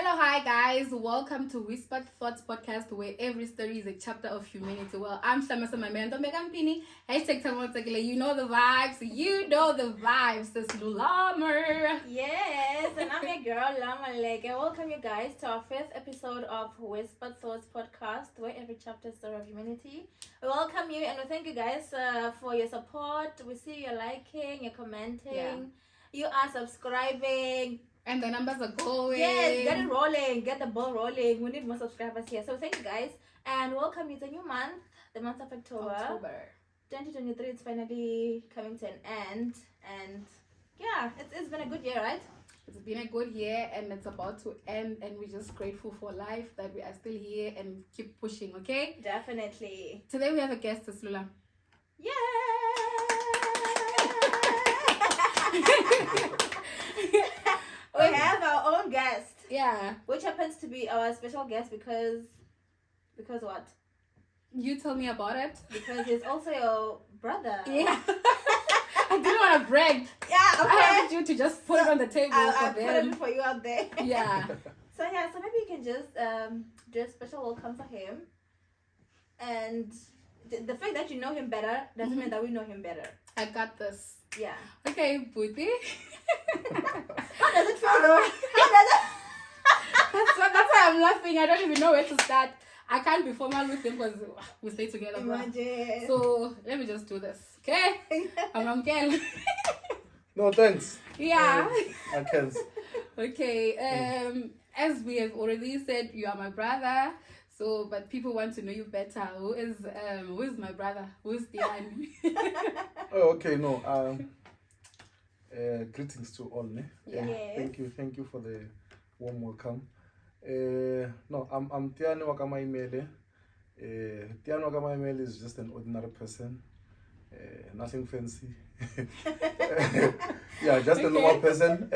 Hello, hi guys. Welcome to Whispered Thoughts podcast, where every story is a chapter of humanity. Well, I'm Shamasa Mamendo Megampini. Hashtag Tamotakile. You know the vibes. You know the vibes. This Lulamer. Yes, and I'm your girl Lama Leg. I welcome you guys to our first episode of Whispered Thoughts podcast, where every chapter is a story of humanity. We welcome you and we thank you guys for your support. We see you liking, you're commenting, you are subscribing. And the numbers are going. Yes, get it rolling. Get the ball rolling. We need more subscribers here. So thank you guys. And welcome. It's a new month. The month of October. 2023 is finally coming to an end. And yeah, it's been a good year, right? It's been a good year and it's about to end. And we're just grateful for life that we are still here and keep pushing, okay? Definitely. Today we have a guest, Lula. Yeah! We have our own guest. Yeah. Which happens to be our special guest because what? You tell me about it. Because he's also your brother. Yeah. I didn't want to brag. Yeah, okay. I wanted you to just put it on the table I'll for put them. it for you out there. Yeah. So maybe you can just do a special welcome for him. And the fact that you know him better doesn't mean that we know him better. I got this. Yeah. Okay, Booty. How does it feel though? How does it? That's why I'm laughing. I don't even know where to start. I can't be formal with him because we stay together. Imagine. So let me just do this. Okay? I'm Uncle. No, thanks. Yeah. I can't. Okay. As we have already said, you are my brother. So, but people want to know you better. Who is my brother? Who is Tiyani? Oh, okay. No. Greetings to all. Ne? Yeah. Yes. Thank you for the warm welcome. No, I'm Tiyani Mayimele. Tiyani Mayimele is just an ordinary person. Nothing fancy. Yeah, just a normal person.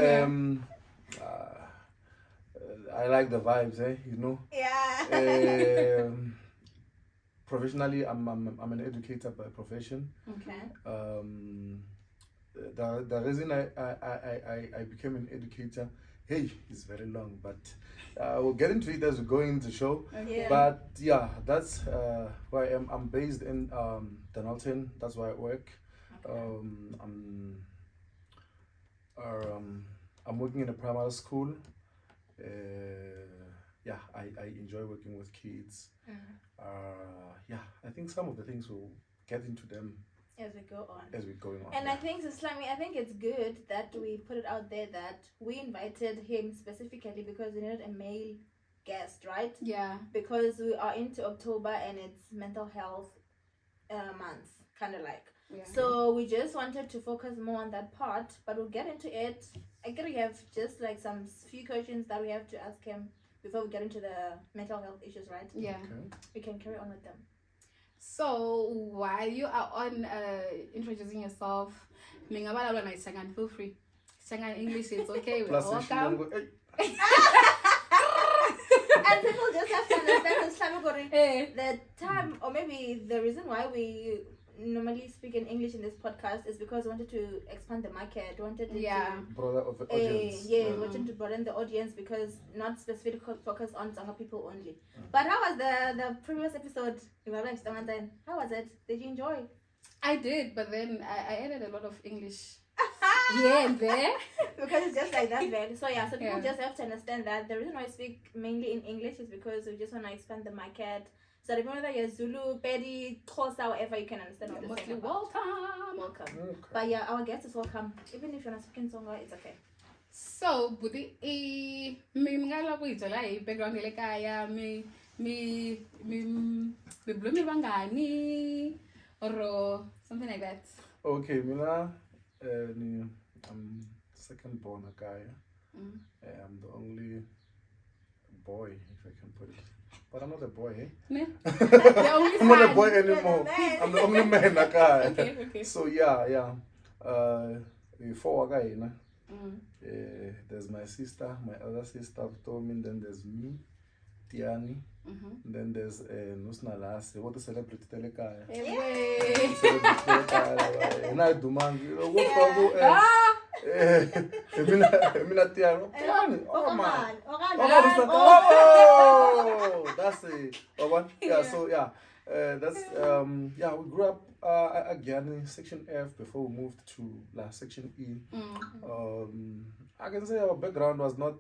I like the vibes, you know. Yeah. Professionally, I'm an educator by profession. Okay. The reason I became an educator, it's very long, but we'll get into it as we go into the show. Yeah. But yeah, that's where I am. I'm based in Donaldson. That's where I work. Okay. I'm working in a primary school. I enjoy working with kids. I think some of the things we'll get into them As we go on. And I think I think it's good that we put it out there that we invited him specifically because we needed a male guest, right? Yeah. Because we are into October and it's mental health month, kind of like. Yeah. So we just wanted to focus more on that part, but we'll get into it. I guess we have just like some few questions that we have to ask him before we get into the mental health issues, right? Yeah. Okay. We can carry on with them. So while you are on introducing yourself, feel free. English, it's okay. We're Plus, welcome. And people just have to understand the time, or maybe the reason why we normally speak in English in this podcast is because we wanted to expand the market. We wanted to broader of the audience. we wanted to broaden the audience because not specifically focus on Tsonga people only. But how was the previous episode? How was it? Did you enjoy? I did, but then I added a lot of English here and there. Because it's just like that, man. So so people Yeah. just have to understand that the reason why I speak mainly in English is because we just want to expand the market. So remember that you're Zulu, Pedi, Xhosa, however you can understand what You're we're mostly saying about. welcome. Welcome. But yeah, our guest is welcome. Even if you're not speaking Tsonga, it's okay. So, Budi, mingala kuyithola background le kaya mi blumi bangani or something like that. Okay, Mina, I'm second born a guy. I'm the only boy, if I can put it. But I'm not a boy, eh? Ne? The only I'm not a boy You're the anymore. man. I'm the only man, a guy. Okay. So yeah. Four guy, Mm. there's my sister, my other sister, Tomin. Then there's me, Tiyani. Then there's Nusna Lase. What the celebrity telekaya? Hey. Celebrity telekaya. And I do man. Mina Tiyani. Tiyani. Oh man. Okan. Oh, that's it. Oh, one. Yeah. So yeah, that's yeah. We grew up again in section F before we moved to section E. I can say our background was not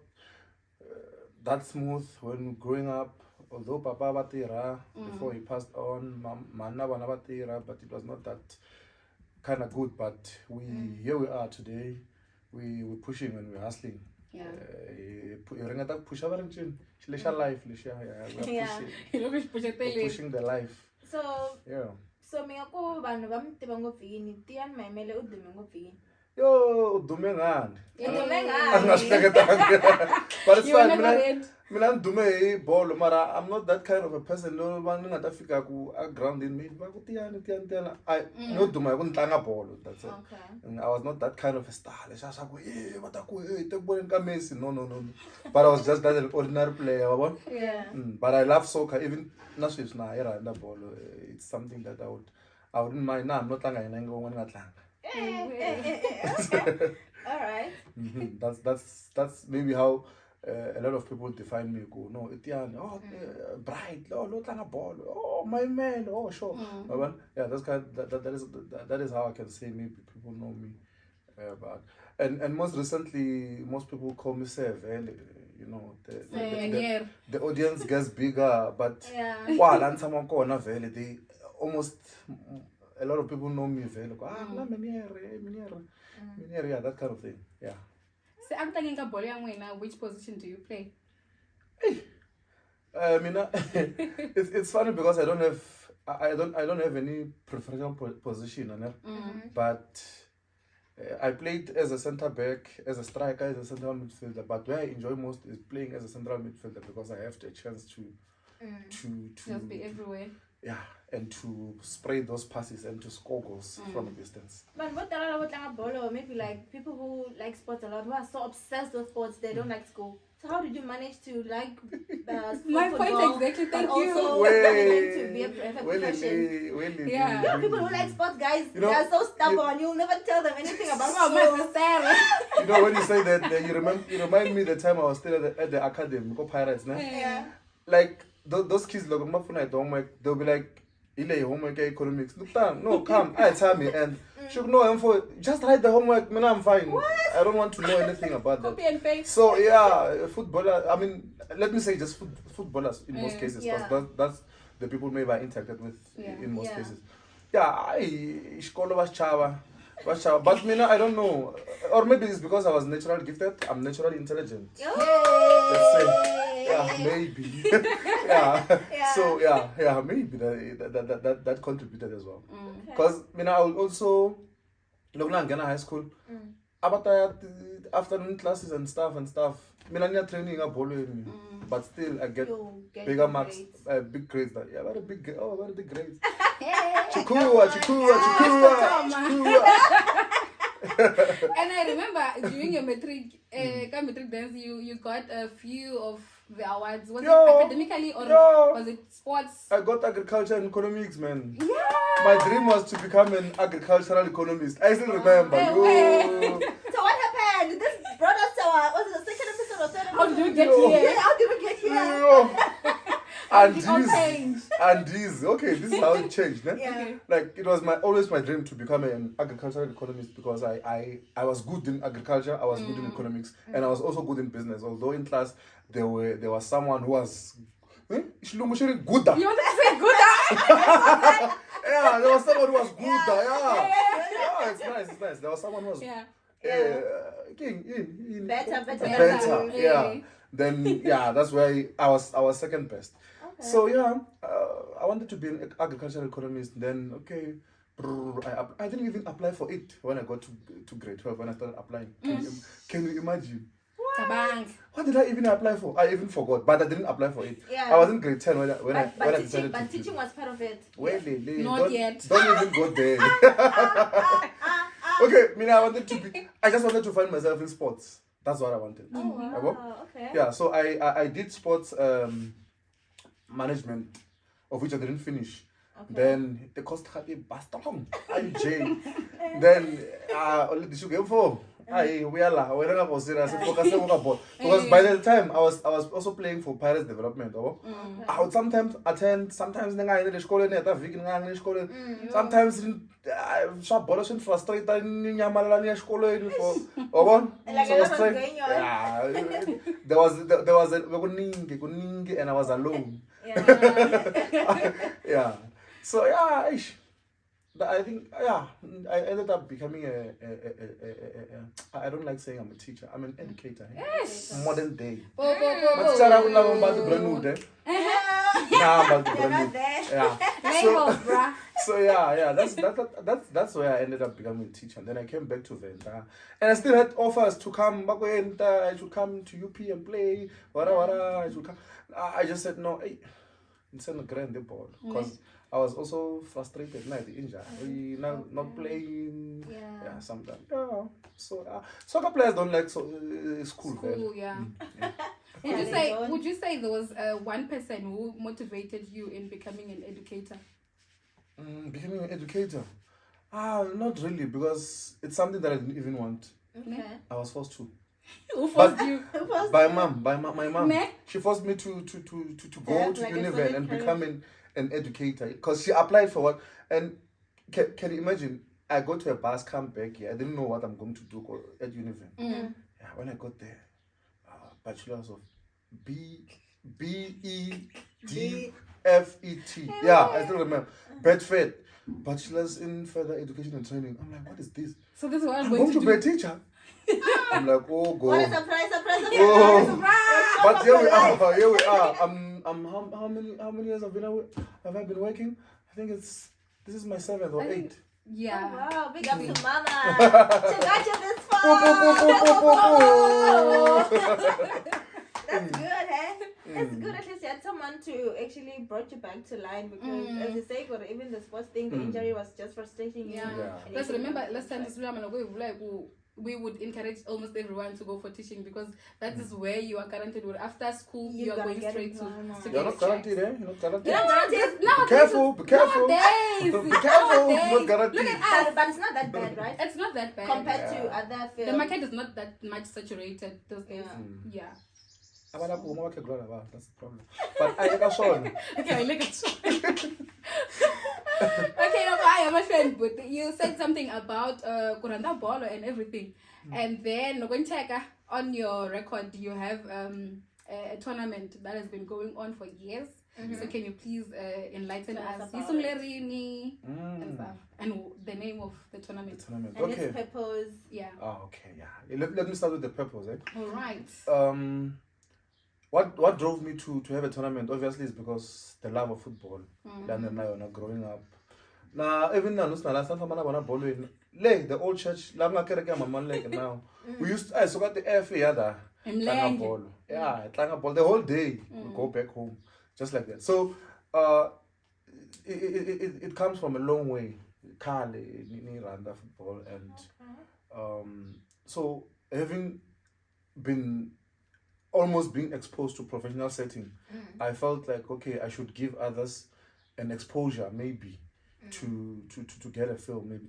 that smooth when growing up. Although Papa batira before he passed on, Mana bana batira, but it was not that kind of good. But here we are today. We're pushing and we're hustling. Yeah. Push our life. We're pushing the life. So Yeah. So mina ko vanhu va mi tiva ngopfu yini Tiyani Mayimele u dume ngopfu yini Yo, udume ngani? Udume Angahleketanga. But it's You were fine. never read. Mina ndume hi bolo mara I'm not that kind of a person no vanhu nga ta fika ku a ground in me va ku Tiyani I no duma ku ntlanga bolo that's it. Okay. And I was not that kind of a star. Lesha sha ku va ta ku te boleni ka Messi no. But I was just that an ordinary player, yabona? Yeah. But I love soccer even na sweswi na era na bolo. It's something that I wouldn't mind. Nah, I'm not tlanga yena ngone nga tlanga. Okay. All right. That's maybe how a lot of people define me. Go no, Tiyani, bright, tlanga ball, Mayimele, sure. But yeah, that's kind of, that is how I can say maybe people know me. But and most recently, most people call me Sevele. You know, the audience gets bigger, but while and someone call Vele, they almost. A lot of people know me very Mayimele, yeah, that kind of thing. Yeah. So I'm thinking about bolo now. Which position do you play? It's funny because I don't have any preferential position, but I played as a center back, as a striker, as a central midfielder. But where I enjoy most is playing as a central midfielder because I have the chance to just be everywhere. Yeah, and to spray those passes and to score goals from a distance. But what about bolo? Maybe like people who like sports a lot, who are so obsessed with sports, they don't like school. So how did you manage to like my football, point exactly? Thank you. Also manage to be a profession? Yeah. People who like sports, guys, they are so stubborn. You'll never tell them anything about sports. You know when you say that, you remind me the time I was still at the academy, go Pirates, nah? Yeah. Like those kids, like my phone at homework, they'll be like, "Ile homework economics." Look down, no, come, I tell me, and should know for just write the homework. Man, I'm fine. What? I don't want to know anything about that. Copy and paste. So yeah, footballer. I mean, let me say just footballers in most cases, because that's the people maybe I interacted with in most cases. Yeah, I school was chava. But me, I don't know, or maybe it's because I was naturally gifted. I'm naturally intelligent. Let's say. Yeah, maybe. So maybe that contributed as well. Because I will also look at high school. About afternoon classes and stuff. I'm training a bowling, but still I get bigger marks, big grades. Very big grades. Chikua. And I remember during your metric dance, you got a few of the awards. Was it academically or was it sports? I got agriculture and economics, man. Yeah. My dream was to become an agricultural economist. I still remember. So what happened? This brought us to was it the second episode or third episode? How did you get here? Yeah, how did we get here? And this, okay, this is how it changed. Yeah. Okay. Like it was always my dream to become an agricultural economist because I was good in agriculture, I was good in economics, and I was also good in business. Although in class there was someone who was good. You wanted to say good? Yeah, there was someone who was good. Yeah, it's nice. There was someone who was better. Yeah. Then that's why I was second best. Okay. So I wanted to be an agricultural economist. Then I didn't even apply for it when I got to grade 12 when I started applying. Can you imagine? What did I even apply for? I even forgot, but I didn't apply for it. Yeah. I was in grade 10 when I decided but teaching was part of it. Well, not yet. Don't even go there. Okay, I just wanted to find myself in sports. That's what I wanted. Oh, wow. Okay. Yeah, so I did sports management, of which I didn't finish. Okay. Then the cost had a bastard. IJ. Then only the sugar for we are la. We're not serious. Focus on ball. Because by the time I was also playing for Pirates Development. I would sometimes attend. Sometimes I in the school in the school. Sometimes shop ball was frustrated in Yamalani school for. Like a lot was going on. Yeah, there was a and I was alone. Yeah. So yeah, I think I ended up becoming I don't like saying I'm a teacher. I'm an educator. Yes. Modern day. Yeah. So yeah, that's where I ended up becoming a teacher. And then I came back to Venda, and I still had offers to come back. I should come to UP and play. I should come. I just said no. It's a grand ball because I was also frustrated. Now the injury, not playing. Yeah, sometimes. Yeah. So soccer players don't like school. Yeah. Would you say there was one person who motivated you in becoming an educator? Becoming an educator? Not really, because it's something that I didn't even want. Okay. I was forced to. Who forced you? By my mom. Me? She forced me to go to Univen and become an educator, because she applied for what. And can you imagine? I go to a bus, come back here. I didn't know what I'm going to do at Univen. Yeah, when I got there, bachelors of BEdFET. Yeah, I still remember. Bedford, bachelors in further education and training. I'm like, what is this? So this is what I'm going to be a teacher. I'm like, oh God. What a surprise! But here we are. How many years have I been working? I think this is my 7th or 8th. Yeah. Oh, wow, big up to Mama. She got you this far. That's good, eh? It's good at least you had someone to actually brought you back to line, because as you say, even the sports thing, the injury was just frustrating you. Yeah. Let's remember last time we would encourage almost everyone to go for teaching, because that is where you are guaranteed with. After school, you are going straight to you're not guaranteed, eh? You're not guaranteed. Be careful. Nowadays. Be careful. Not guaranteed. Look at us. But it's not that bad, right? It's not that bad. Compared to other fields. The market is not that much saturated those days. Yeah. That's the problem. But I got shown. Okay, look at Okay, no, I am a friend, but you said something about Kuranda Bolo and everything. And then when check on your record, you have a tournament that has been going on for years. So can you please enlighten us? And stuff. And the name of the tournament. And okay. its purpose. Yeah. Oh, okay, yeah. Let me start with the purpose, eh? All right. What drove me to have a tournament, obviously, is because the love of football. Growing up. Now, even now, the old church, now. We used I got the FA ball. Yeah, ball the whole day. We go back home. Just like that. So it comes from a long way. Randa football, and so having been almost being exposed to professional setting, I felt like, okay, I should give others an exposure, maybe to get a feel, maybe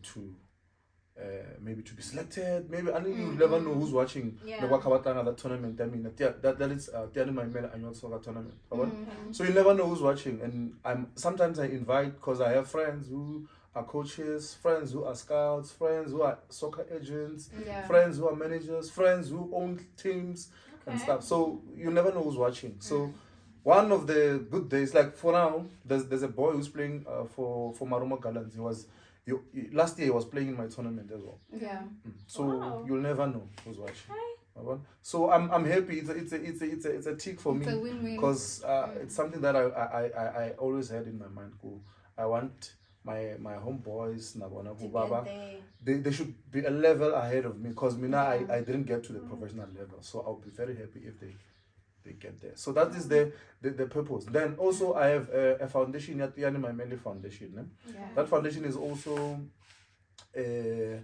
to be selected, maybe you never know who's watching the tournament. I mean that is Tiyani Mayimele annual soccer tournament. So you never know who's watching, and sometimes I invite, because I have friends who are coaches, friends who are scouts, friends who are soccer agents, friends who are managers, friends who own teams and stuff. So you never know who's watching. So one of the good days, like for now, there's a boy who's playing for Marumo Gallants. Last year he was playing in my tournament as well. Yeah. So you'll never know who's watching. So I'm happy. It's a tick for me, because it's something that I always had in my mind. I want my homeboys, they should be a level ahead of me, because I didn't get to the professional level. So I'll be very happy if they get there. So that is the purpose. Then also I have a foundation, Tiyani Mayimele Foundation. That foundation is also I'm getting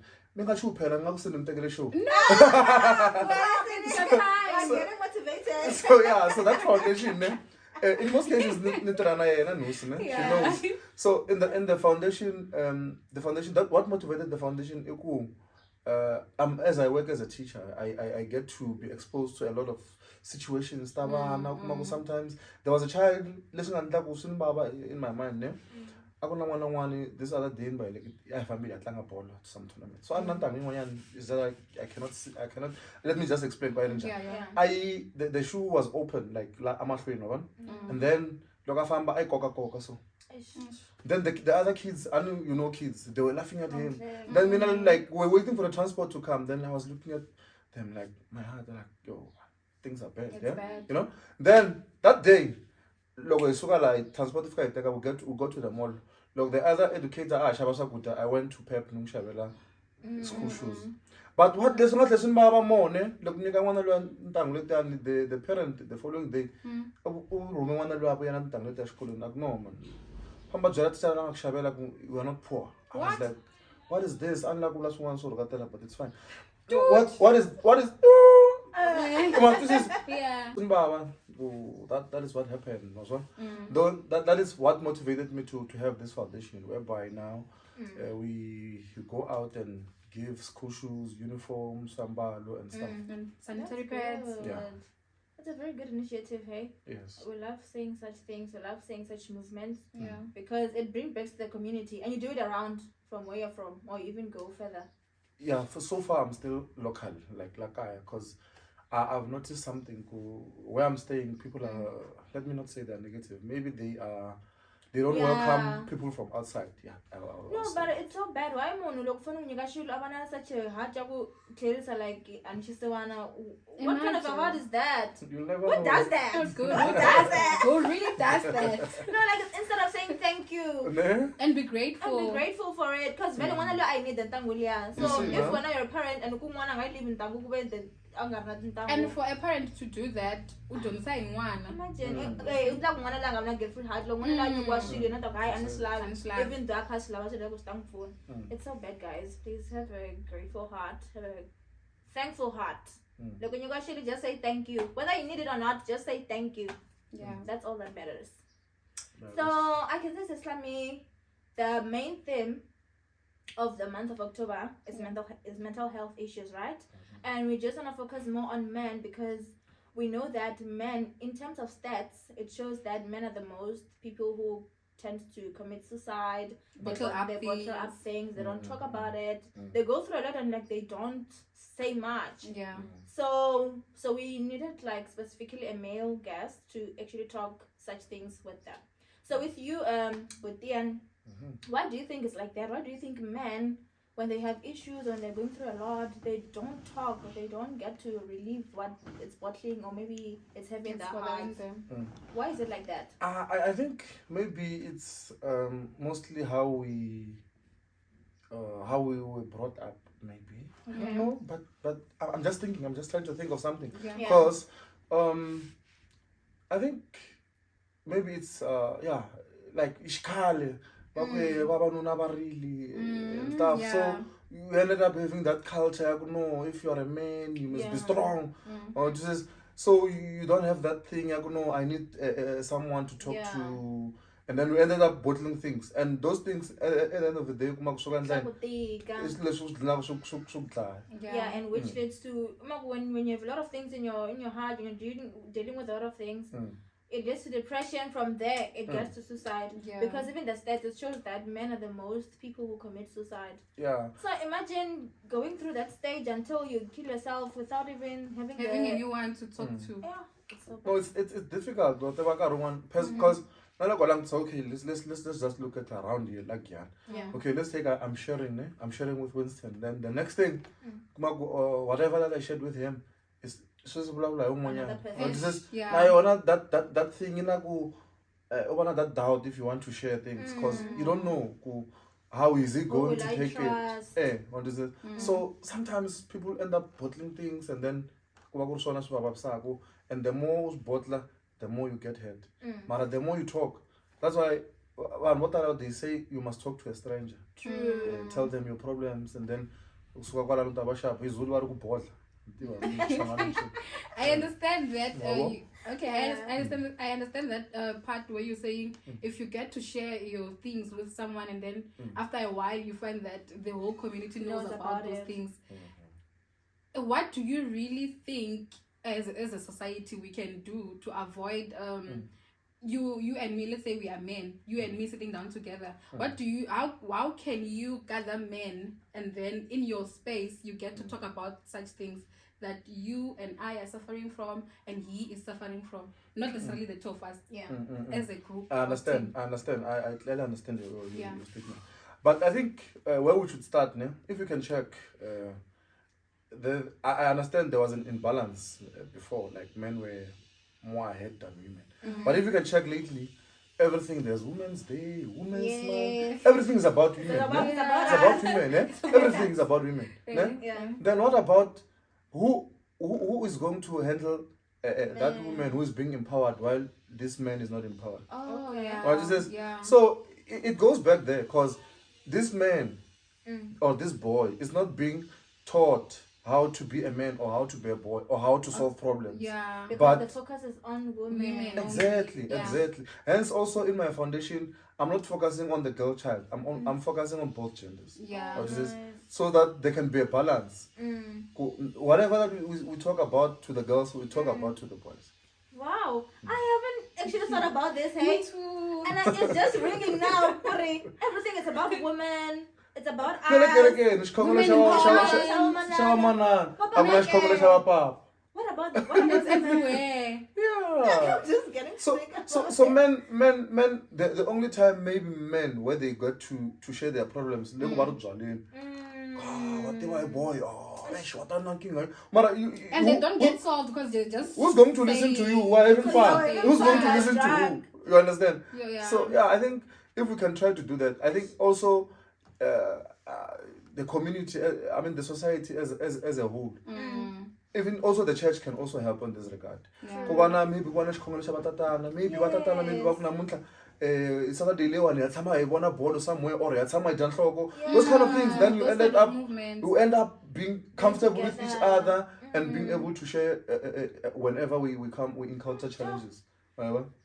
motivated. So that foundation, in most cases, she knows. So in the foundation, that what motivated the foundation, as I work as a teacher, I get to be exposed to a lot of situations. Sometimes there was a child listening in my mind. This other day, I family at Langa Polo to some tournament. So is that I cannot see, I cannot. Let me just explain by the shoe was open like I'm and then I coca so. Then the other kids, I know kids, they were laughing at him. Then we're waiting for the transport to come. Then I was looking at them like my heart, like things are bad. Bad. Then that day, transport we'll go to the mall. The other educator, I went to Pep Nungshavela school shoes. But what there's not lesson baba more, the parent the following day, we are not poor. I was like, what is this? But it's fine. What is come on, this is that is what happened also. Though that is what motivated me to have this foundation, whereby now we go out and give school shoes, uniforms, sambalo and stuff. And sanitary pads. Yeah. That's a very good initiative, hey? Yes. We love seeing such things, we love seeing such movements. Yeah. Because it brings back to the community and you do it around from where you're from or even go further. Yeah, for so far I'm still local, like Lakaya, because I've noticed something where I'm staying, people are, let me not say they're negative, maybe they don't welcome people from outside. Yeah. No, but it's so bad. Why mon look for such a hard job like and she's the one what kind of a word is that? You'll never Who does that? That's good. Who does that? Who really does that? No, like instead of saying thank you and be grateful. And be grateful for it. Because when I need the tangulia. So if when you're a parent and I live in Tangu then and for a parent to do that, imagine it's like one I'm not get free hard long you wash you another guy and slab even dark has slab phone. It's so bad, guys. Please have a grateful heart, have a thankful heart. Like when you guys should just say thank you. Whether you need it or not, just say thank you. Yeah. That's all that matters. So I can say Islami, the main theme of the month of October is mental health issues, right? And we just want to focus more on men because we know that men, in terms of stats, it shows that men are the most people who tend to commit suicide. They bottle up things. They don't talk about it. They go through a lot and they don't say much. Yeah. So we needed specifically a male guest to actually talk such things with them. So with you, with Tiyani, why do you think it's like that? Why do you think men, when they have issues, when they're going through a lot, they don't talk, or they don't get to relieve what it's bottling, or maybe it's heavy in their heart? Why is it like that? I think maybe it's mostly how we were brought up. Maybe I don't know, but I'm just thinking. I'm just trying to think of something because I think maybe it's like ishkale. And stuff. So you ended up having that culture. No, if you're a man, you must be strong. Or just so you don't have that thing. I need someone to talk to. And then we ended up bottling things. And those things at the end of the day, and which leads to when you have a lot of things in your heart, you're dealing with a lot of things. It leads to depression. From there, it gets to suicide. Because even the stats, it shows that men are the most people who commit suicide. So imagine going through that stage until you kill yourself without even having anyone to talk to. It's so bad. No, it's difficult. Because okay, let's just look at around here. Okay, let's take I'm sharing with Winston. Then the next thing, whatever that I shared with him is that thing that doubt if you want to share things because you don't know how is he going to take it. So sometimes people end up bottling things and then and the more bottler, the more you get hurt. But the more you talk, that's why what they say you must talk to a stranger. Tell them your problems and then I understand that Okay, I understand that part where you're saying if you get to share your things with someone and then after a while you find that the whole community knows about those things. What do you really think as a society we can do to avoid you and me, let's say we are men, you and me sitting down together, what do you how can you gather men and then in your space you get to talk about such things that you and I are suffering from and he is suffering from, not necessarily the two of us, as a group. I understand. I clearly understand your statement. But I think where we should start, if you can check, I understand there was an imbalance before, like men were more ahead than women. But if you can check lately, everything, there's Women's Day, Women's Month, everything is about women. It's about women. Everything is about women. Then what about who is going to handle that woman who is being empowered while this man is not empowered? So it goes back there because this man or this boy is not being taught how to be a man or how to be a boy or how to solve problems. Because the focus is on women. Exactly. Hence also in my foundation, I'm not focusing on the girl child. I'm focusing on both genders. So that there can be a balance. Whatever that we talk about to the girls, we talk about to the boys. Wow, I haven't actually thought about this, hey? And it's just ringing now. Everything is about women. It's about us. What about the It's everywhere. I'm just getting sick. So men, the only time maybe men where they got to share their problems, what they were boy, and they don't get solved because they just who's going to listen to you while having fun? Who's going to listen to who? You understand? So I think if we can try to do that, I think also the community, the society as a whole. Even also the church can also help on this regard. Saturday board somewhere or those kind of things. Then you end up being comfortable with each other and being able to share whenever we encounter challenges.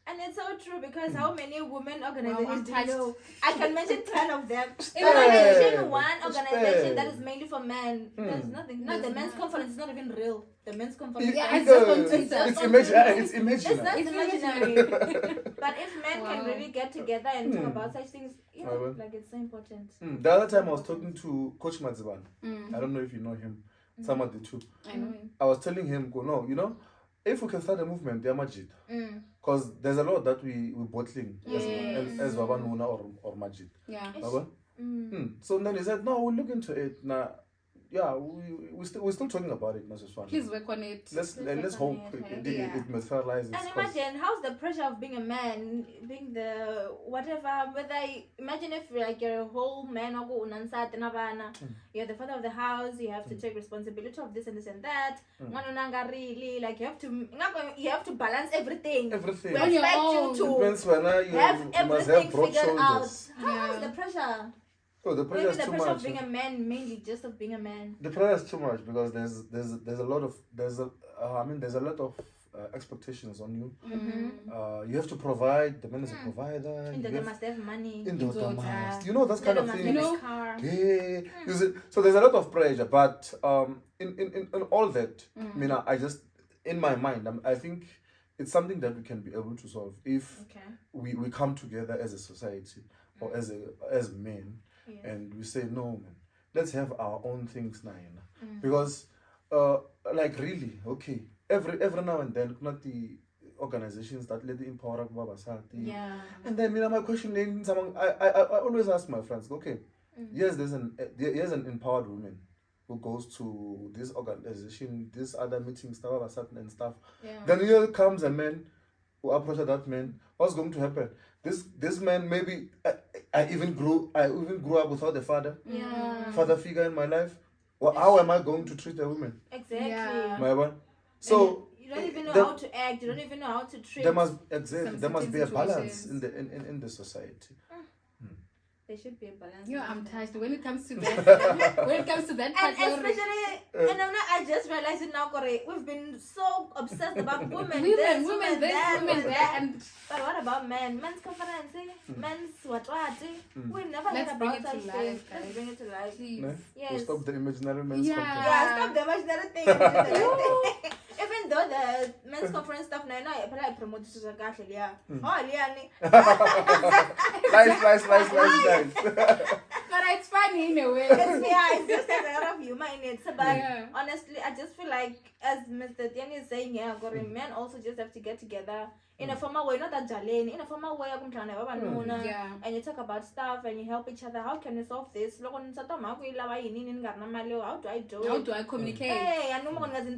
And it's so true because how many women organizations do you know? I can mention 10 of them. If I mention one organization that is mainly for men, there's nothing. No, the men's conference is not even real. The men's conference it's imaginary. It's imaginary. But if men can really get together and talk about such things, like it's so important. The other time I was talking to Coach Madziban. I don't know if you know him. Someone did too. I know him. I was telling him, if we can start a movement, they are Majid. Because there's a lot that we bottling as Babanuna or Majid. So then he said, no, we'll look into it. We're still talking about it, Mrs. Swan. Please work on it. Let's hope it materializes. And imagine how's the pressure of being a man, being the whatever. Imagine if like you're a whole man or you're the father of the house. You have to take responsibility of this and this and that. Really, like you have to balance everything. We expect you to have everything figured out. How's the pressure? Oh, the pressure is too much. Maybe the pressure of being a man, mainly just of being a man. The pressure is too much because there's a lot of expectations on you. You have to provide. The man is a provider. They must have money. That kind of thing. Car. So there's a lot of pressure, but in all that, I just in my mind, I think it's something that we can be able to solve if we come together as a society or as men. And we say, no, man, let's have our own things now. Because, really, every now and then, not the organizations that let the empower Babasati. And then, my question is, I always ask my friends, yes, there's an empowered woman who goes to this organization, this other meetings, and stuff. Then here comes a man who approaches that man. What's going to happen? This man, maybe I even grew up without a father figure in my life. Well, how am I going to treat a woman? Exactly. So you don't even know how to act. You don't even know how to treat. There must be a balance in the society. There should be a balance. I'm touched when it comes to that. When it comes to that part, and especially, and I just realized it now, Corey. We've been so obsessed about women this, women that, and but what about men? Men's conference, men's what? We never let's heard bring about it such to things. life, guys. Let's bring it to life. Please. No? Yes. We'll stop the imaginary men's Yeah. conference. Yeah, stop the imaginary thing. And do the right thing. Even though the men's conference stuff now, I promote this as a cash, yeah. Oh, Liani. Nice. But it's funny in a way. It's just a lot of humor in it. But honestly, I just feel like, as Mr. Tiyani is saying, men also just have to get together in a formal way, not that jalene, in a formal way, and you talk about stuff and you help each other. How can we solve this? How do I do it? How do I communicate? Hey, I know more than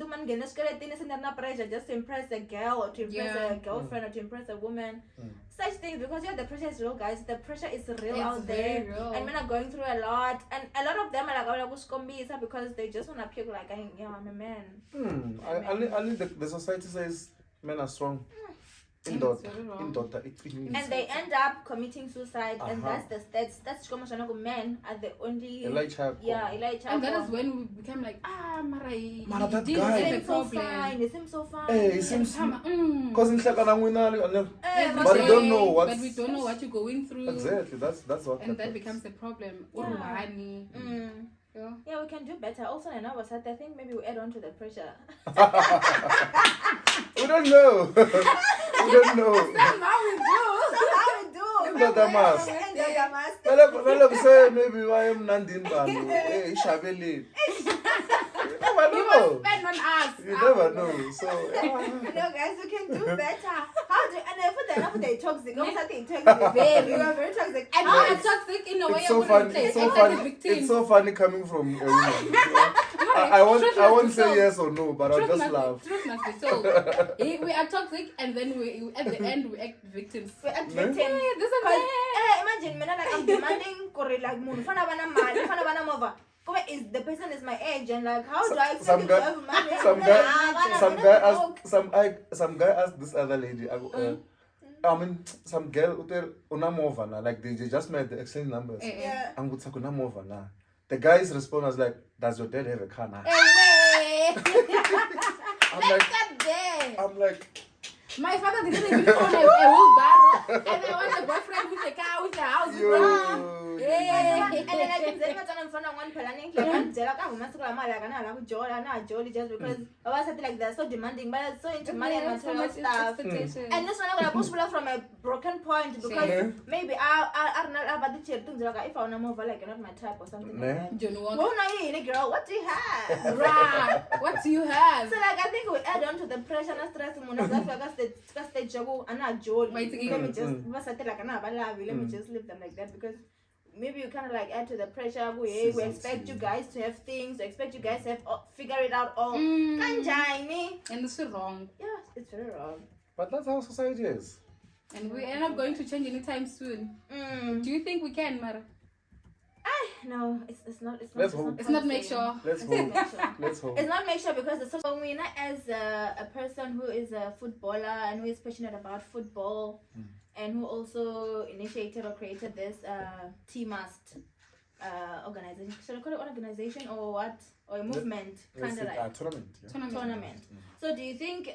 pressure just to impress a girl or to impress a girlfriend or to impress a woman. Such things, because the pressure is real, guys. The pressure is real out there. Real. And men are going through a lot. And a lot of them are like, because they just want to appear like, I'm a man. Only the society says men are strong. In daughter. And they end up committing suicide, and that's the stats. That's men are the only. Elijah. And that is when we become like, Mara, that guy. He seems so fine. He seems so fine. Hey, he seems. Because in but we don't know what. But we don't know what you're going through. Exactly. That's what. And that becomes a problem. Yeah, we can do better. Also, I think maybe we add on to the pressure. We don't know. We don't know. Somehow we do. Not the mask. Maybe why am Nandin Banu? Hey, Shabeli. You will spend on us. You never know. So guys, we can do better. And for the toxic, we are very toxic. And we are toxic in a way. It's so funny coming from a woman. I won't say yes or no, but I'll just laugh. Truth must be told. We are toxic, and then we at the end we act victims. We act victims. Yeah, this is imagine, I'm demanding like moon. Is the person is my age, and like how do I expect you to have money? Some guy asked this other lady. Some girl unamova like they just made the exchange numbers. The guy's response was like, "Does your dad have a car now?" I'm like, my father didn't even own a wheelbarrow, and I want a boyfriend with a car, with a house. And then I can say, I'm one planning, just because I was like they're so demanding, but so into money and material stuff. And this one I'm gonna push people from a broken point because maybe I don't know about the chair things like if I wanna move like you're not my type or something like that. Girl, what do you have? What do you have? So like I think we add on to the pressure and stress let me just leave them like that because maybe you kind of like add to the pressure. We expect you guys to have things. We expect you guys to have figure it out all. And this is wrong. Yeah, it's very wrong. But that's how society is. And we are not going to change anytime soon. Do you think we can, Mara? No, it's not. Let's hope. It's not make sure. Let's hope. Let's hope. It's not make sure because the social winner as a person who is a footballer and who is passionate about football. And who also initiated or created this T-Must organization. Should I call it an organization or what? Or a movement? Kind of like tournament. So do you think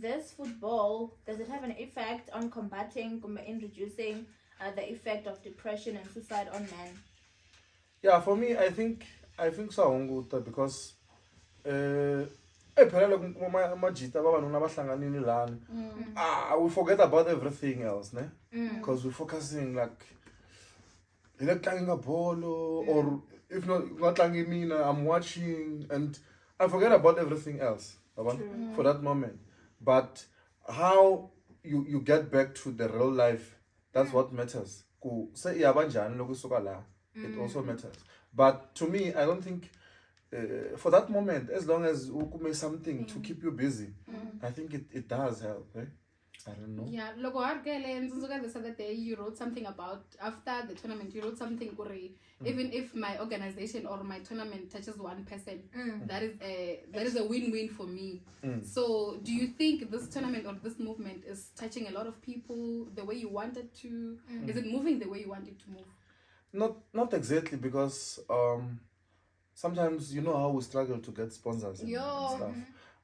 this football, does it have an effect on combating, in reducing the effect of depression and suicide on men? Yeah, for me, I think so because we forget about everything else, ne? Because we're focusing like playing a ball or if not I'm watching and I forget about everything else for that moment. But how you get back to the real life, that's what matters. It also matters. But to me, I don't think for that moment, as long as you make something to keep you busy, I think it does help. Eh? I don't know. Yeah, look, the other day you wrote something about after the tournament. You wrote something, even if my organization or my tournament touches one person, that is a win-win for me. So, do you think this tournament or this movement is touching a lot of people the way you want it to? Is it moving the way you want it to move? Not exactly, because sometimes you know how we struggle to get sponsors and stuff.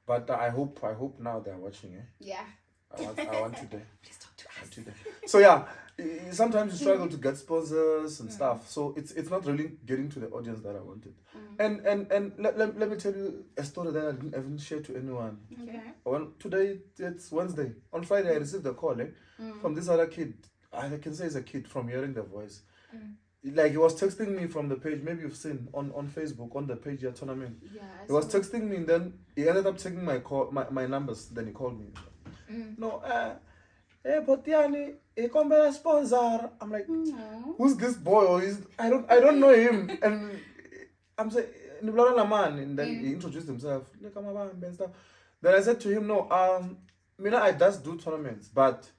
But I hope now they're watching. Yeah. I want today. Please talk to us. Today. So yeah, sometimes you struggle to get sponsors and stuff. So it's not really getting to the audience that I wanted. And let me tell you a story that I didn't even share to anyone. Okay. Today it's Wednesday. On Friday I received a call from this other kid. I can say it's a kid from hearing the voice. Like he was texting me from the page, maybe you've seen on Facebook, on the page your tournament. Yeah. He was texting me and then he ended up taking my numbers, then he called me. No, but Tiyani, he come a sponsor. I'm like, who's this boy? Or I don't know him. And I'm saying, and then he introduced himself. Then I said to him, no, I just do tournaments, but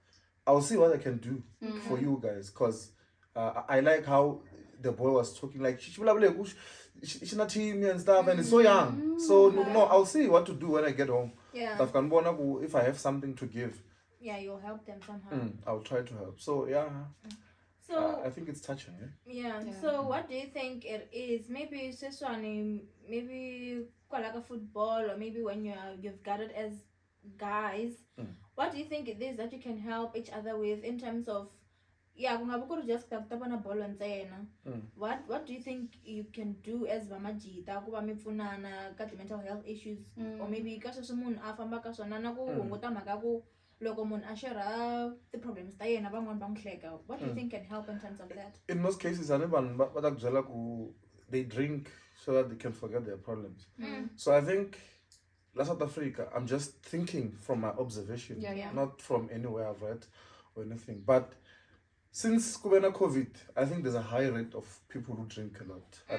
I'll see what I can do for you guys, because I like how the boy was talking, like she's not team and stuff, and he's so young. So no, I'll see what to do when I get home. Yeah. If I have something to give. Yeah, you'll help them somehow. I'll try to help. So yeah. So I think it's touching. Yeah. So what do you think it is? Maybe it's just one. Maybe like a football, or maybe when you've gathered as guys. What do you think it is that you can help each other with in terms of? Yeah, just ball and what do you think you can do as vamajita kuba mifunana ka mental health issues, or maybe ka someone afamba ka sona na ku hunguta mhaka ku loko munhu a share the problems ta yena van'wana va n'wi hleka? What do you think can help in terms of that? In most cases, they drink so that they can forget their problems. So I think South Africa, I'm just thinking from my observation, not from anywhere I've read or anything, but since COVID, I think there's a high rate of people who drink a lot. I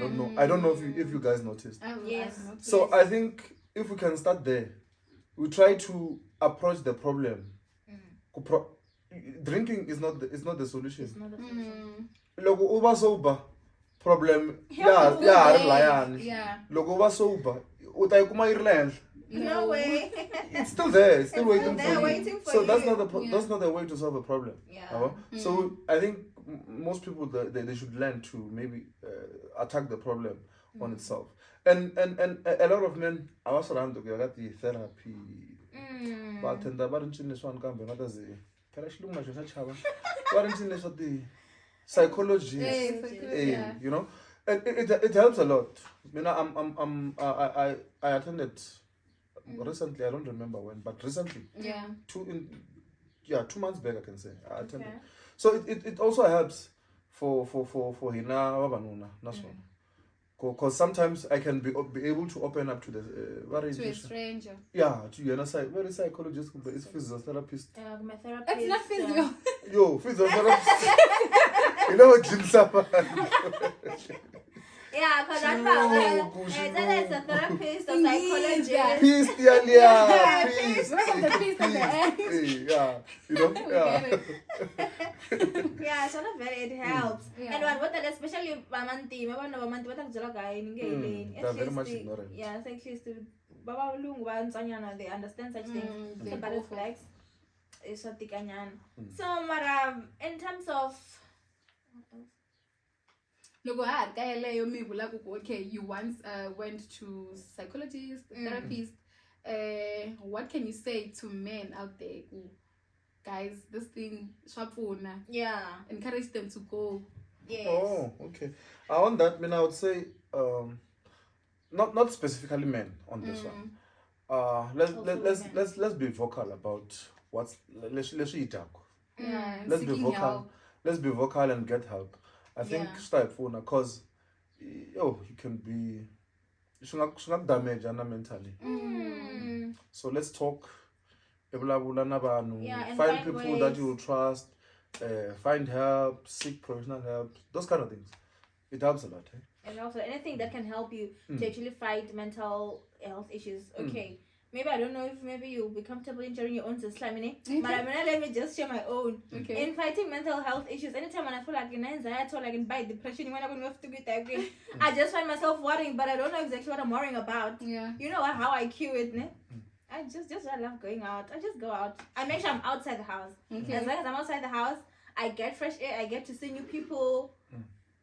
don't know if you guys noticed. Yes. So I think if we can start there, we try to approach the problem. Drinking is not the solution. It's not the solution. Logo uba sober problem. Yeah. Logo uba sober. Utay kuma irland. No way. It's still there. It's still waiting for you. Waiting for so you. That's not the way to solve a problem. Yeah. So I think most people they should learn to maybe attack the problem on itself. And a lot of men are also around the therapy. But in the psychology, you know, and it helps a lot. I attended recently. I don't remember when, but recently, 2 months back, I can say I attended. Okay. So it also helps for hina wabanuna naswo. Because sometimes I can be able to open up to to a stranger. Yeah, to you very psychologist, it's physiotherapist. My therapist. It's not physio. Yo, physiotherapist. You know what Jim Sapa? Yeah, because I found it's a therapist or psychologist. Peace, peace. Yeah, you know. Yeah, it's not very. It helps. And what especially Bamanti, what they're very much ignorant. Yeah, at least Baba Lungu they understand such things. They But it's flex. It's a tikanyan. So, Mara, in terms of Logo okay, you once went to psychologist, therapist. What can you say to men out there who, guys, this thing shapuna? Yeah. Encourage them to go. Yes. Oh, okay. On that, I would say not specifically men on this one. Let's be vocal about let's eat up. Let's be vocal. Help. Let's be vocal and get help. I think start for because you can be should not damage mentally. So let's talk. Find people ways that you will trust. Find help, seek professional help, those kind of things. It helps a lot. And also anything that can help you to actually fight mental health issues. Okay. Maybe I don't know if maybe you'll be comfortable in sharing your own slamine. But let me just share my own. Okay. In fighting mental health issues, anytime when I feel like in anxiety or like in by depression, when I'm going to have to get again, I just find myself worrying, but I don't know exactly what I'm worrying about. Yeah. You know how I cue it, ne? I love going out. I just go out. I make sure I'm outside the house. Okay. As long as I'm outside the house, I get fresh air. I get to see new people.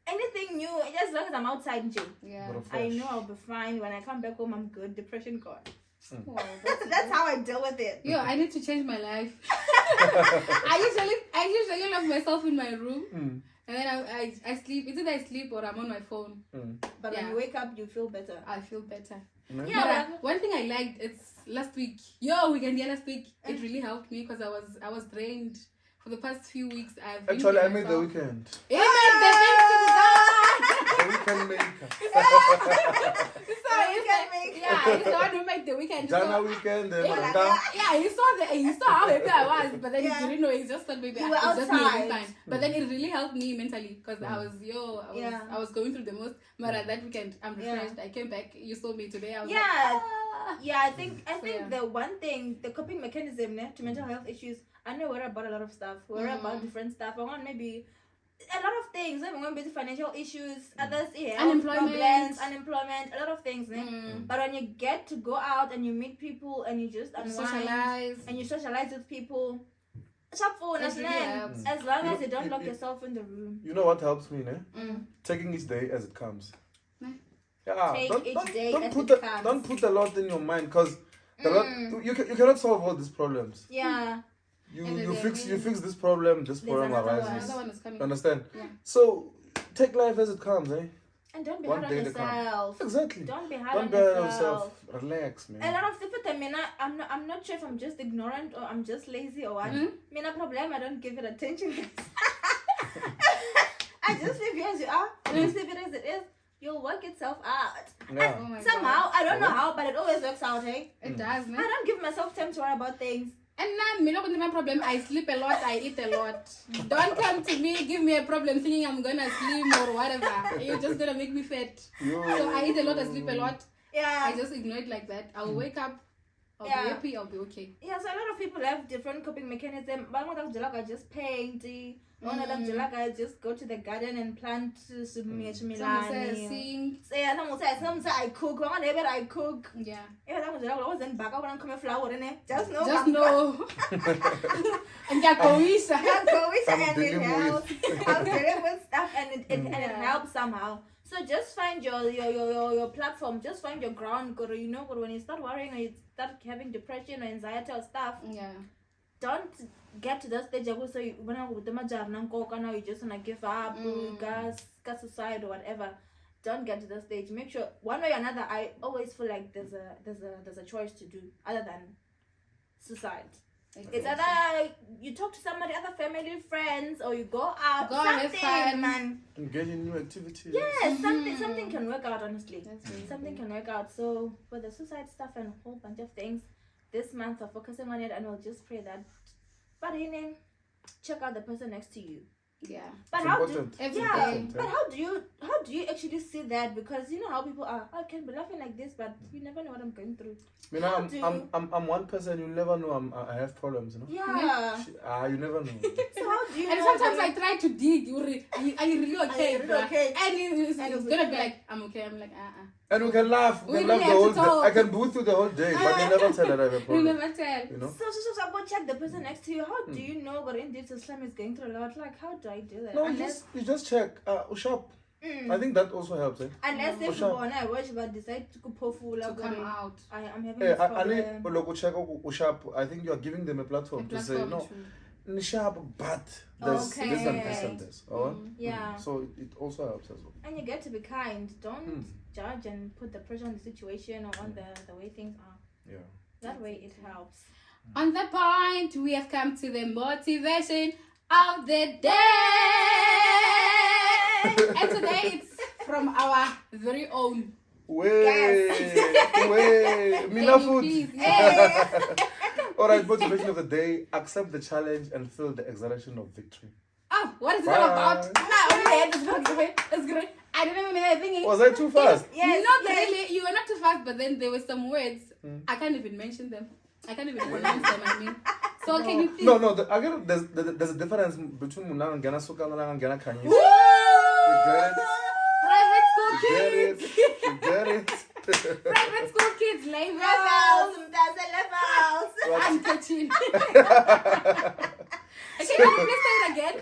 anything new, as long as I'm outside in jail, Yeah. I know I'll be fine. When I come back home, I'm good. Depression gone. Wow, That's how I deal with it. Yo, I need to change my life. I usually lock myself in my room, and then I sleep. It's either I sleep or I'm on my phone. But when you wake up, you feel better. I feel better. Yeah. But, one thing I liked, it's last week. Last week it really helped me because I was drained for the past few weeks. Actually, I made the weekend. Yeah, the The weekend maker. yeah, he's the one who made the weekend. Jana weekend and he saw how happy I was, but then he didn't know. He just thought maybe You were it's just me, it'll be outside. fine. But then it really helped me mentally because I was going through the most. But that weekend, I'm refreshed. I came back. You saw me today. I was I think the one thing, the coping mechanism to mental health issues, I know we're about a lot of stuff. We're about different stuff. I want maybe a lot of things. We're going to be financial issues, others problems, unemployment, a lot of things. But when you get to go out and you meet people and you just unwind and you socialize with people, as long as you don't lock yourself in the room. You know what helps me, taking each day as it comes. Yeah, don't put a lot in your mind because you cannot solve all these problems. Yeah. You fix this problem arises. Another one is coming. Understand? Yeah. So take life as it comes, And don't be hard on yourself. Exactly. Don't be hard on yourself. Relax, man. A lot of people, I'm not sure if I'm just ignorant or I'm just lazy or what. No problem. I don't give it attention. I just leave you as you are. Just leave it as it is. You'll work itself out. Yeah. Somehow, I don't know how, but it always works out, hey? It does, man. I don't give myself time to worry about things. And now, me not my problem. I sleep a lot. I eat a lot. Don't come to me, give me a problem, thinking I'm gonna slim or whatever. You're just gonna make me fat. So I eat a lot. I sleep a lot. Yeah. I just ignore it like that. I'll wake up. I'll be happy. I'll be okay. Yeah. So a lot of people have different coping mechanisms. But I just paint. I just go to the garden and plant Some sing. I cook. I cook. Yeah. Just know. Just know. And And it helps. I'm dealing with stuff and it helps somehow. So just find your platform. Just find your ground. When you start worrying or you start having depression or anxiety or stuff, don't get to that stage where you just wanna give up, gas suicide or whatever. Don't get to that stage. Make sure one way or another. I always feel like there's a choice to do other than suicide. It's either you talk to somebody, other family, friends, or you go out. Something, man. Engage in new activities. Yes, something can work out. Honestly, something can work out. So with the suicide stuff and a whole bunch of things, this month we're focusing on it, and we'll just pray that. But check out the person next to you. Yeah. But it's how important. but how do you actually see that? Because you know how people are. I can be laughing like this, but you never know what I'm going through. I'm one person. You never know. I have problems. Yeah. You never know. So how do you? And sometimes I try to dig. Are you really okay? Are you really okay? And it's gonna be like, I'm okay. I'm like, And we can laugh. We can laugh the whole day. I can be with you the whole day, but you never tell that I have a problem. You never tell. You know? So go check the person next to you. How do you know what indeed Islam is going through a lot? Like, how do I do that? No, you just check. Ushap. I think that also helps. Unless if you want to watch but decide to come out. I'm having this problem. Check Ushap. I think you are giving them a platform to say no. Nishab, but there's this and this and this. Yeah. So it also helps as well. And you get to be kind. Don't judge and put the pressure on the situation or on the way things are. Yeah. That way it helps. On that point, we have come to the motivation of the day. And today it's from our very own. Mina food. Alright, motivation of the day. Accept the challenge and feel the exhilaration of victory. Oh, what is it all about? It's great. I don't even have anything. Was I too fast? Yes. Not really. You were not too fast, but then there were some words. I can't even mention them. I can't even pronounce them, I mean. So can you please? No, again, there's a difference between Munang and Gana Suka and Gana Kanyis. You get it? Private school kids. You get it? Private school kids, levels. I'm catching. Can you please say it again?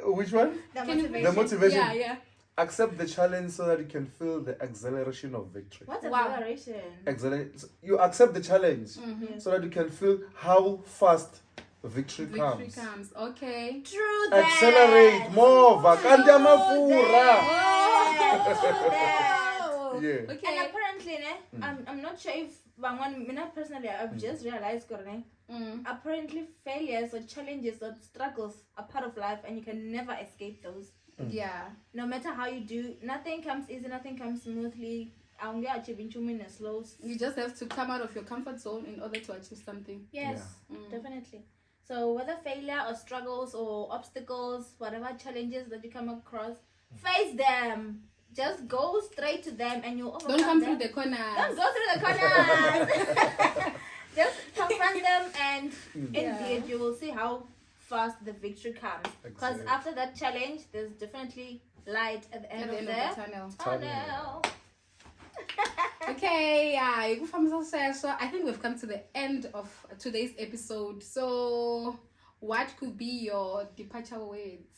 Which one? The motivation. Yeah. accept the challenge so that you can feel the exhilaration of victory. What's Wow. acceleration? You accept the challenge Mhm. so that you can feel how fast victory Victory comes. comes. Okay. True that. Accelerate more. Vakanti amafura. Yeah. Okay. And apparently, I'm not sure if me personally, I've just realized, apparently failures or challenges or struggles are part of life and you can never escape those. Yeah. No matter how you do, nothing comes easy, nothing comes smoothly. You just have to come out of your comfort zone in order to achieve something. Yes, definitely. So whether failure or struggles or obstacles, whatever challenges that you come across, face them. Just go straight to them and you'll overcome Don't come them. through the corners. Don't go through the corners. Just confront them and in the end you will see how fast the victory comes. Because Exactly. after that challenge, there's definitely light at the end, At the of end the of the tunnel. tunnel. Okay, yeah. So I think we've come to the end of today's episode. So what could be your departure words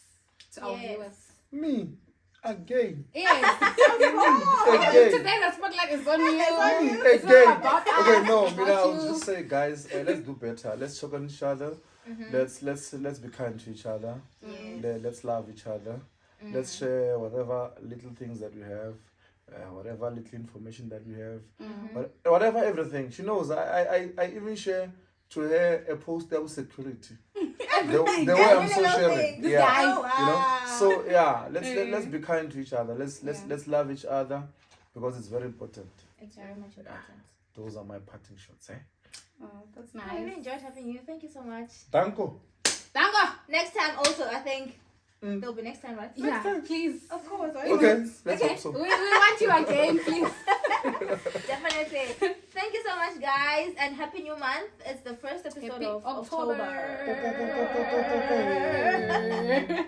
to our viewers? Me. Again. Yes. Again. Today the spotlight is on you. Again. not about us, Okay, no, it's about I'll you. just say, guys, let's do better. Let's check on each other. Let's be kind to each other. Let's love each other. Let's share whatever little things that we have, whatever little information that we have, whatever everything. She knows. I even share to her a post of security. the way I'm so sharing. This Yeah. guy. You know. So yeah, let's be kind to each other. Let's love each other because it's very important. It's very much important. Those are my parting shots. Oh, that's I really nice. enjoyed having you. Thank you so much. Danko. Dango. Next time also, I think there'll be next time, right? Yeah, please. Of course. Okay, let's Okay. hope so. We want you again, please. Definitely. Thank you so much, guys, and happy new month. It's the first episode Happy of October. October.